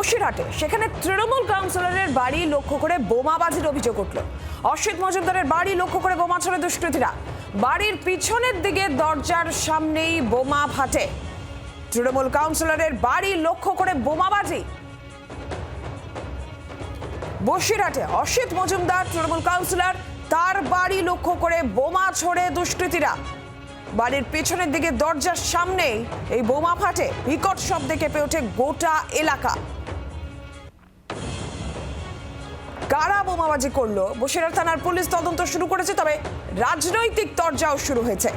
বসিরহাটে সেখানে তৃণমূল কাউন্সিলরের বাড়ি লক্ষ্য করে বোমাবাজির অভিযোগ উঠল। অসিত মজুমদারের বাড়ি লক্ষ্য করে বোমা ছোড়ে দুষ্কৃতীরা। বাড়ির পিছনের দিকে দরজার সামনেই বোমা ফাটে। তৃণমূল কাউন্সিলরের বাড়ি লক্ষ্য করে বোমাবাজি। বসিরহাটে অসিত মজুমদার তৃণমূল কাউন্সিলর, তার বাড়ি লক্ষ্য করে বোমা ছোড়ে দুষ্কৃতীরা। বাড়ির পেছনের দিকে দরজার সামনে এই বোমা ফাটে। বিকট শব্দে কেঁপে ওঠে গোটা এলাকা। কারা বোমাবাজি করলো বসিরহাট থানার পুলিশ তদন্ত শুরু করেছে, তবে রাজনৈতিক তরজাও শুরু হয়েছে।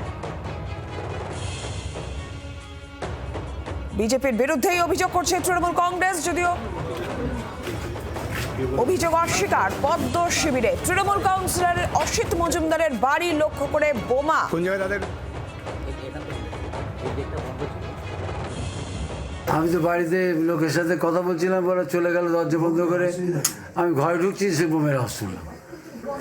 বিজেপির বিরুদ্ধেই অভিযোগ করছে তৃণমূল কংগ্রেস, যদিও অভিযোগ অস্বীকার পদ্ম শিবিরে। তৃণমূল কাউন্সিলর অসিত মজুমদারের বাড়ি লক্ষ্য করে বোমা। আমি তো বাড়িতে লোকের সাথে কথা বলছিলাম, বলে চলে গেল দরজা বন্ধ করে। আমি ঘরে ঢুকছি, সে বোমের আওয়াজ শুনলাম।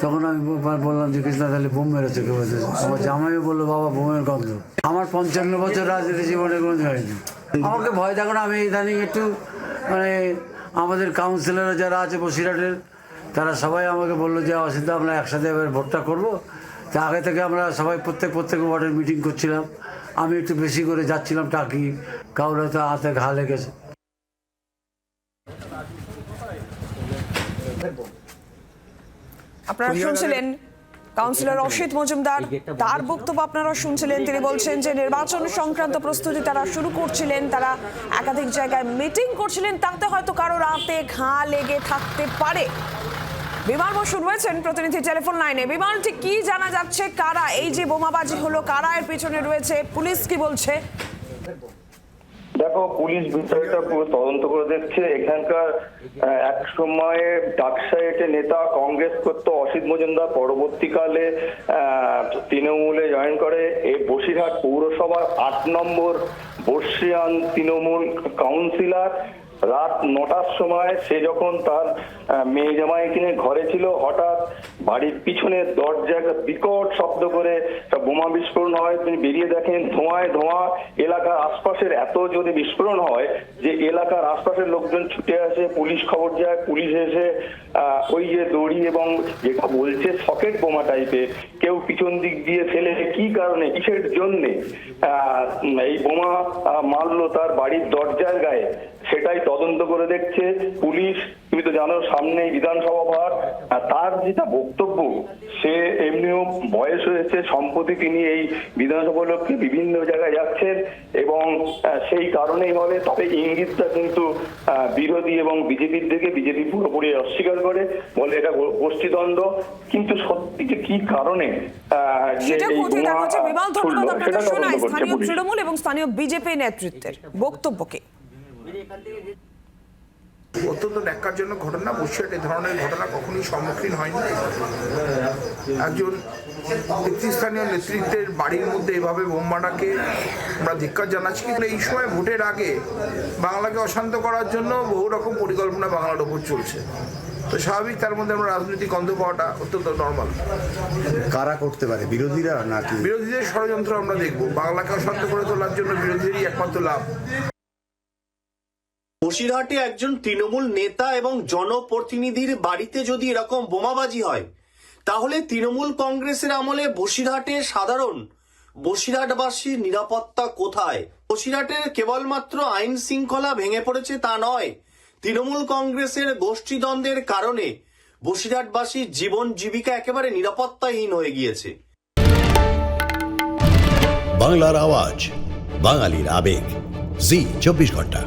তখন আমি বললাম যে কৃষ্ণা তাহলে বোম মেরেছে কেউ। আমার জামাইও বললো বাবা বোমের গন্ধ। আমার 55 বছর রাজনীতি জীবনে কোনো হয়নি। আমাকে ভয় থাকো না। আমি ইদানিং একটু মানে আমাদের কাউন্সিলররা যারা আছে বসিরহাটের, তারা সবাই আমাকে বললো যে অসিত আমরা একসাথে এবার ভোটটা করবো। তা আগে থেকে আমরা সবাই প্রত্যেক ওয়ার্ডের মিটিং করছিলাম। আমি একটু বেশি করে যাচ্ছিলাম টাকি, কাউর হয়তো হাতে ঘা লেগেছে। আপনারা শুনছিলেন কাউন্সিলর অসিত মজুমদার, তার বক্তব্য আপনারা শুনছিলেন। তিনি বলছেন যে নির্বাচন সংক্রান্ত প্রস্তুতি তারা শুরু করছিলেন, তারা একাধিক জায়গায় মিটিং করছিলেন, তাতে হয়তো কারো রাতে ঘা লেগে থাকতে পারে। বিমান বসু রয়েছেন প্রতিনিধি টেলিফোন লাইনে। বিমান, ঠিক কি জানা যাচ্ছে, কারা এই যে বোমাবাজি হলো, কারা এর পিছনে রয়েছে, পুলিশ কি বলছে? দেখো, পুলিশ বিষয়টা পুরো তদন্ত করে দেখছে। এখানকার এক সময়ে ডাকসাইটে নেতা কংগ্রেস করতো অসিত মজুমদার, পরবর্তীকালে তৃণমূলে জয়েন করে। এই বসিরহাট পৌরসভার 8 নম্বর বর্ষিয়ান তৃণমূল কাউন্সিলর। রাত 9টার সময় সে যখন তার মেয়ে জামাইকে নিয়ে ঘরে ছিল, হঠাৎ বাড়ির পিছনের দরজায় বিকট শব্দ করে বোমা বিস্ফোরণ হয়। তিনি বেরিয়ে দেখেন ধোঁয়ায় ধোঁয়া। এলাকার আশপাশের এত যদি বিস্ফোরণ হয় যে এলাকার আশপাশের লোকজন ছুটে আসে, পুলিশ খবর যায়। পুলিশ এসে ওই যে দড়ি এবং যেটা বলছে সকেট বোমা টাইপের, কেউ পিছন দিক দিয়ে ফেলে কি কারণে, কিসের জন্যে এই বোমা মারলো তার বাড়ির দরজার গায়ে, সেটাই তদন্ত করে দেখছে পুলিশ। তুমি তো জানো সামনেই বিধানসভা ভোট। তার যেটা বক্তব্য, সে এমনিও বয়স হয়েছে, সম্প্রতি তিনি এই বিধানসভা লোককে বিভিন্ন জায়গায় যাচ্ছেন এবং সেই কারণেই হবে। তবে ইঙ্গিতটা কিন্তু বিরোধী এবং বিজেপির দিকে। বিজেপি পুরোপুরি অস্বীকার করে, বলে এটা গোষ্ঠীদ্বন্দ্ব। কিন্তু সত্যি যে কি কারণে স্থানীয় তৃণমূল এবং স্থানীয় বিজেপি নেতৃত্বের বক্তব্যকে অত্যন্ত ন্যাক্কারজনক ঘটনা। বসিরহাট এ ধরনের ঘটনা কখনোই সম্মুখীন হয়নি। একজন নেতৃস্থানীয় নেতৃত্বের বাড়ির মধ্যে এভাবে বোমাটাকে আমরা ধিক্কার জানাচ্ছি। কিন্তু এই সময় ভোটের আগে বাংলাকে অশান্ত করার জন্য বহু রকম পরিকল্পনা বাংলার ওপর চলছে। তো স্বাভাবিক তার মধ্যে আমরা রাজনৈতিক গন্ধ পাওয়াটা অত্যন্ত নর্মাল। কারা করতে পারে? বিরোধীরা নাকি? বিরোধীদের ষড়যন্ত্র আমরা দেখবো। বাংলাকে অশান্ত করে তোলার জন্য বিরোধীদেরই একমাত্র লাভ। বসিরহাটে একজন তৃণমূল নেতা এবং জনপ্রতিনিধির বাড়িতে যদি এরকম বোমাবাজি হয়, তাহলে তৃণমূল কংগ্রেসের আমলে বসিরহাটে সাধারণ বসিরহাটবাসীর নিরাপত্তা কোথায়? বসিরহাটের কেবলমাত্র আইন শৃঙ্খলা ভেঙে পড়েছে তা নয়, তৃণমূল কংগ্রেসের গোষ্ঠীদ্বন্দ্বের কারণে বসিরহাটবাসীর জীবন জীবিকা একেবারে নিরাপত্তাহীন হয়ে গিয়েছে। বাংলার আওয়াজ, বাঙালির আবেগ, জি 24 ঘন্টা।